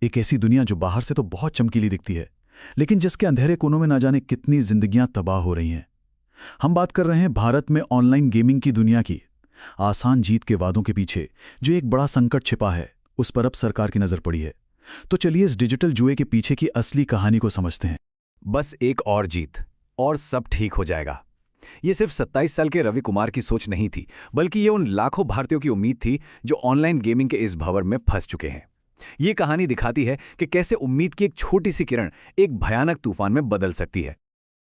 एक ऐसी दुनिया जो बाहर से तो बहुत चमकीली दिखती है, लेकिन जिसके अंधेरे कोनों में ना जाने कितनी जिंदगियां तबाह हो रही हैं। हम बात कर रहे हैं भारत में ऑनलाइन गेमिंग की दुनिया की। आसान जीत के वादों के पीछे जो एक बड़ा संकट छिपा है, उस पर अब सरकार की नजर पड़ी है। तो चलिए इस डिजिटल जुए के पीछे की असली कहानी को समझते हैं। बस एक और जीत और सब ठीक हो जाएगा। ये सिर्फ 27 साल के रवि कुमार की सोच नहीं थी, बल्कि ये उन लाखों भारतीयों की उम्मीद थी जो ऑनलाइन गेमिंग के इस भंवर में फंस चुके हैं। ये कहानी दिखाती है कि कैसे उम्मीद की एक छोटी सी किरण एक भयानक तूफान में बदल सकती है।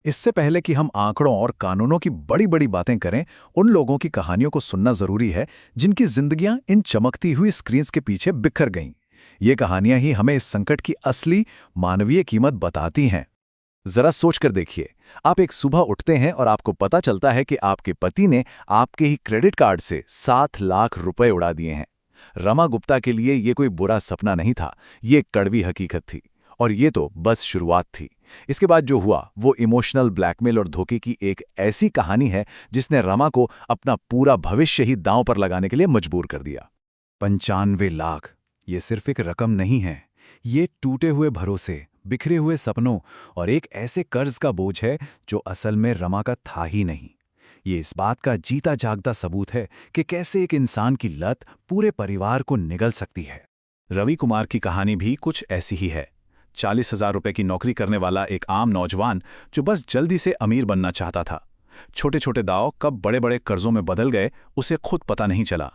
इससे पहले कि हम आंकड़ों और कानूनों की बड़ी बड़ी बातें करें, उन लोगों की कहानियों को सुनना जरूरी है जिनकी जिंदगियां इन चमकती हुई स्क्रीन्स के पीछे बिखर गईं। ये कहानियां ही हमें इस संकट की असली मानवीय कीमत बताती हैं। जरा सोचकर देखिए, आप एक सुबह उठते हैं और आपको पता चलता है कि आपके पति ने आपके ही क्रेडिट कार्ड से 7 लाख रुपए उड़ा दिए हैं। रमा गुप्ता के लिए ये कोई बुरा सपना नहीं था, ये एक कड़वी हकीकत थी। और ये तो बस शुरुआत थी। इसके बाद जो हुआ वो इमोशनल ब्लैकमेल और धोखे की एक ऐसी कहानी है जिसने रमा को अपना पूरा भविष्य ही दांव पर लगाने के लिए मजबूर कर दिया। 95 लाख, ये सिर्फ एक रकम नहीं है, ये टूटे हुए भरोसे, बिखरे हुए सपनों और एक ऐसे कर्ज का बोझ है जो असल में रमा का था ही नहीं। ये इस बात का जीता जागता सबूत है कि कैसे एक इंसान की लत पूरे परिवार को निगल सकती है। रवि कुमार की कहानी भी कुछ ऐसी ही है। 40,000 रुपए की नौकरी करने वाला एक आम नौजवान जो बस जल्दी से अमीर बनना चाहता था। छोटे छोटे दांव कब बड़े बड़े कर्जों में बदल गए उसे खुद पता नहीं चला।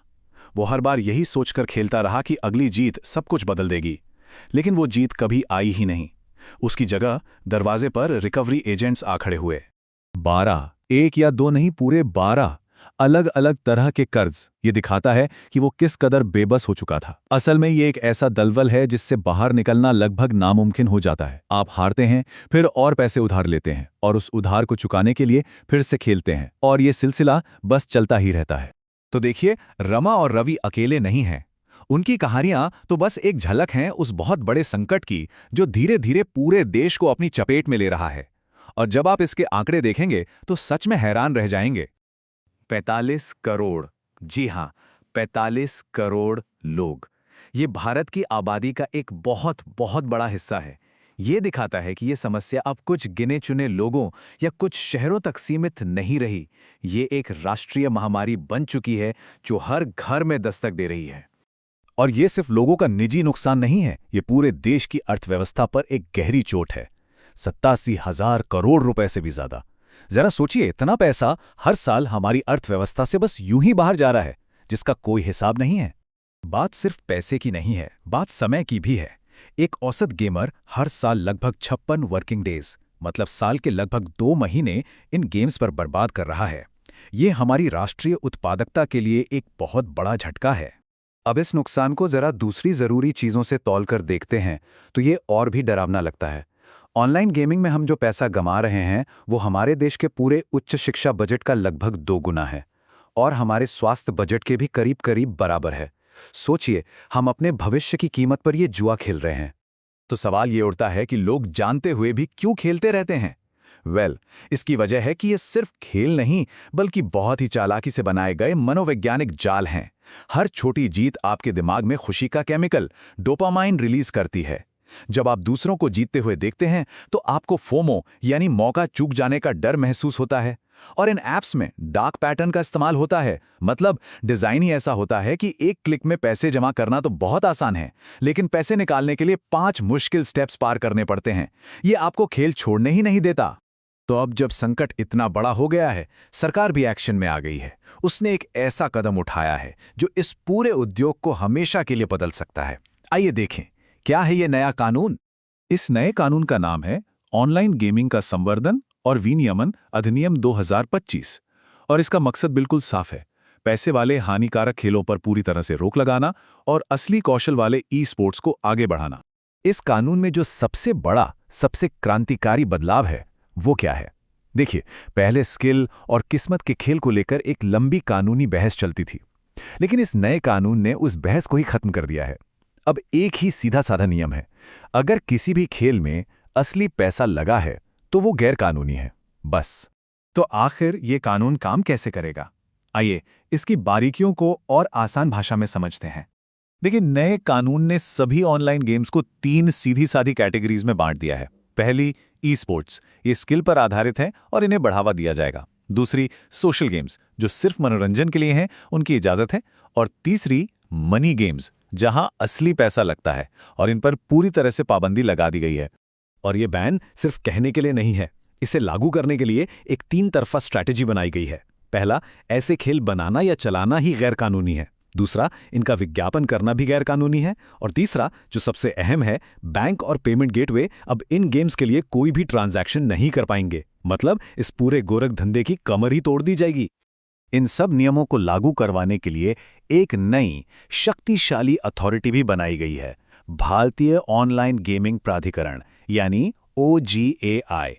वो हर बार यही सोचकर खेलता रहा कि अगली जीत सब कुछ बदल देगी, लेकिन वो जीत कभी आई ही नहीं। उसकी जगह दरवाजे पर रिकवरी एजेंट्स आ खड़े हुए। 12, एक या दो नहीं, पूरे 12 अलग अलग तरह के कर्ज। ये दिखाता है कि वो किस कदर बेबस हो चुका था। असल में ये एक ऐसा दलदल है जिससे बाहर निकलना लगभग नामुमकिन हो जाता है। आप हारते हैं, फिर और पैसे उधार लेते हैं और उस उधार को चुकाने के लिए फिर से खेलते हैं, और ये सिलसिला बस चलता ही रहता है। तो देखिए, रमा और रवि अकेले नहीं हैं। उनकी कहानियां तो बस एक झलक हैं उस बहुत बड़े संकट की जो धीरे धीरे पूरे देश को अपनी चपेट में ले रहा है। और जब आप इसके आंकड़े देखेंगे तो सच में हैरान रह जाएंगे। 45 करोड़, जी हाँ, 45 करोड़ लोग। ये भारत की आबादी का एक बहुत बहुत बड़ा हिस्सा है। ये दिखाता है कि ये समस्या अब कुछ गिने चुने लोगों या कुछ शहरों तक सीमित नहीं रही। ये एक राष्ट्रीय महामारी बन चुकी है जो हर घर में दस्तक दे रही है। और ये सिर्फ लोगों का निजी नुकसान नहीं है, ये पूरे देश की अर्थव्यवस्था पर एक गहरी चोट है। 87,000 करोड़ रुपए से भी ज्यादा। जरा सोचिए, इतना पैसा हर साल हमारी अर्थव्यवस्था से बस यूं ही बाहर जा रहा है, जिसका कोई हिसाब नहीं है। बात सिर्फ पैसे की नहीं है, बात समय की भी है। एक औसत गेमर हर साल लगभग 56 वर्किंग डेज, मतलब साल के लगभग 2 महीने इन गेम्स पर बर्बाद कर रहा है। ये हमारी राष्ट्रीय उत्पादकता के लिए एक बहुत बड़ा झटका है। अब इस नुकसान को जरा दूसरी जरूरी चीजों से तौलकर देखते हैं तो ये और भी डरावना लगता है। ऑनलाइन गेमिंग में हम जो पैसा गंवा रहे हैं वो हमारे देश के पूरे उच्च शिक्षा बजट का लगभग 2 गुना है, और हमारे स्वास्थ्य बजट के भी करीब करीब बराबर है। सोचिए, हम अपने भविष्य की कीमत पर ये जुआ खेल रहे हैं। तो सवाल ये उठता है कि लोग जानते हुए भी क्यों खेलते रहते हैं। इसकी वजह है कि ये सिर्फ खेल नहीं, बल्कि बहुत ही चालाकी से बनाए गए मनोवैज्ञानिक जाल हैं। हर छोटी जीत आपके दिमाग में खुशी का केमिकल डोपामाइन रिलीज करती है। जब आप दूसरों को जीतते हुए देखते हैं तो आपको फोमो यानी मौका चूक जाने का डर महसूस होता है। और इन ऐप्स में डार्क पैटर्न का इस्तेमाल होता है, मतलब डिजाइन ही ऐसा होता है कि एक क्लिक में पैसे जमा करना तो बहुत आसान है, लेकिन पैसे निकालने के लिए 5 मुश्किल स्टेप्स पार करने पड़ते हैं। ये आपको खेल छोड़ने ही नहीं देता। तो अब जब संकट इतना बड़ा हो गया है, सरकार भी एक्शन में आ गई है। उसने एक ऐसा कदम उठाया है जो इस पूरे उद्योग को हमेशा के लिए बदल सकता है। आइए देखें, क्या है ये नया कानून। इस नए कानून का नाम है ऑनलाइन गेमिंग का संवर्धन और विनियमन अधिनियम 2025। और इसका मकसद बिल्कुल साफ है, पैसे वाले हानिकारक खेलों पर पूरी तरह से रोक लगाना और असली कौशल वाले ई स्पोर्ट्स को आगे बढ़ाना। इस कानून में जो सबसे बड़ा, सबसे क्रांतिकारी बदलाव है वो क्या है? देखिए, पहले स्किल और किस्मत के खेल को लेकर एक लंबी कानूनी बहस चलती थी, लेकिन इस नए कानून ने उस बहस को ही खत्म कर दिया है। अब एक ही सीधा साधा नियम है, अगर किसी भी खेल में असली पैसा लगा है तो वो गैर कानूनी है, बस। तो आखिर ये कानून काम कैसे करेगा? आइए इसकी बारीकियों को और आसान भाषा में समझते हैं। देखिए, नए कानून ने सभी ऑनलाइन गेम्स को 3 सीधी सादी कैटेगरीज में बांट दिया है। पहली, ई स्पोर्ट्स, ये स्किल पर आधारित है और इन्हें बढ़ावा दिया जाएगा। दूसरी, सोशल गेम्स, जो सिर्फ मनोरंजन के लिए हैं, उनकी इजाजत है। और तीसरी, मनी गेम्स, जहां असली पैसा लगता है और इन पर पूरी तरह से पाबंदी लगा दी गई है। और ये बैन सिर्फ कहने के लिए नहीं है, इसे लागू करने के लिए एक 3 तरफा स्ट्रैटेजी बनाई गई है। पहला, ऐसे खेल बनाना या चलाना ही गैर कानूनी है। दूसरा, इनका विज्ञापन करना भी गैर कानूनी है। और तीसरा, जो सबसे अहम है, बैंक और पेमेंट गेटवे अब इन गेम्स के लिए कोई भी ट्रांजैक्शन नहीं कर पाएंगे। मतलब इस पूरे गोरख धंधे की कमर ही तोड़ दी जाएगी। इन सब नियमों को लागू करवाने के लिए एक नई शक्तिशाली अथॉरिटी भी बनाई गई है, भारतीय ऑनलाइन गेमिंग प्राधिकरण, यानी OGAI।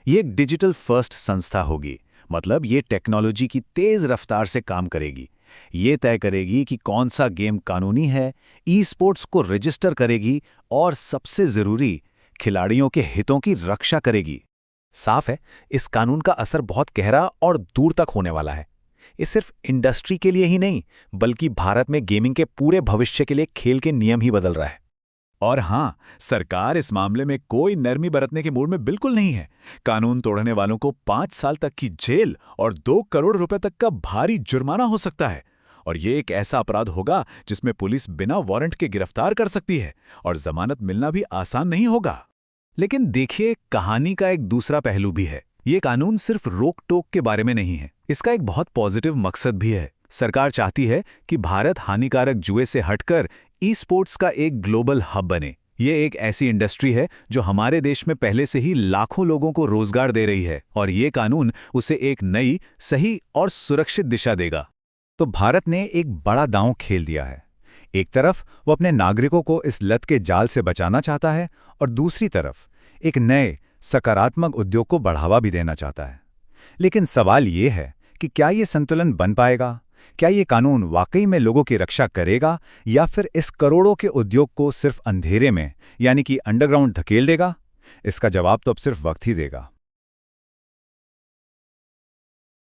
ये एक डिजिटल फर्स्ट संस्था होगी। मतलब ये टेक्नोलॉजी की तेज रफ्तार से काम करेगी। ये तय करेगी कि कौन सा गेम कानूनी है, ई स्पोर्ट्स को रजिस्टर करेगी और सबसे जरूरी, खिलाड़ियों के हितों की रक्षा करेगी। साफ है, इस कानून का असर बहुत गहरा और दूर तक होने वाला है। ये सिर्फ इंडस्ट्री के लिए ही नहीं, बल्कि भारत में गेमिंग के पूरे भविष्य के लिए खेल के नियम ही बदल रहा है। और हाँ, सरकार इस मामले में कोई नरमी बरतने के मूड में बिल्कुल नहीं है। कानून तोड़ने वालों को 5 साल तक की जेल और 2 करोड़ रुपए तक का भारी जुर्माना हो सकता है। और ये एक ऐसा अपराध होगा जिसमें पुलिस बिना वारंट के गिरफ्तार कर सकती है और जमानत मिलना भी आसान नहीं होगा। लेकिन देखिए, कहानी का एक दूसरा पहलू भी है। ये कानून सिर्फ रोक टोक के बारे में नहीं है, इसका एक बहुत पॉजिटिव मकसद भी है। सरकार चाहती है कि भारत हानिकारक जुए से हटकर ई स्पोर्ट्स का एक ग्लोबल हब बने। ये एक ऐसी इंडस्ट्री है जो हमारे देश में पहले से ही लाखों लोगों को रोजगार दे रही है, और ये कानून उसे एक नई, सही और सुरक्षित दिशा देगा। तो भारत ने एक बड़ा दांव खेल दिया है। एक तरफ वो अपने नागरिकों को इस लत के जाल से बचाना चाहता है, और दूसरी तरफ एक नए सकारात्मक उद्योग को बढ़ावा भी देना चाहता है। लेकिन सवाल ये है कि क्या ये संतुलन बन पाएगा? क्या ये कानून वाकई में लोगों की रक्षा करेगा, या फिर इस करोड़ों के उद्योग को सिर्फ अंधेरे में, यानी कि अंडरग्राउंड धकेल देगा? इसका जवाब तो अब सिर्फ वक्त ही देगा।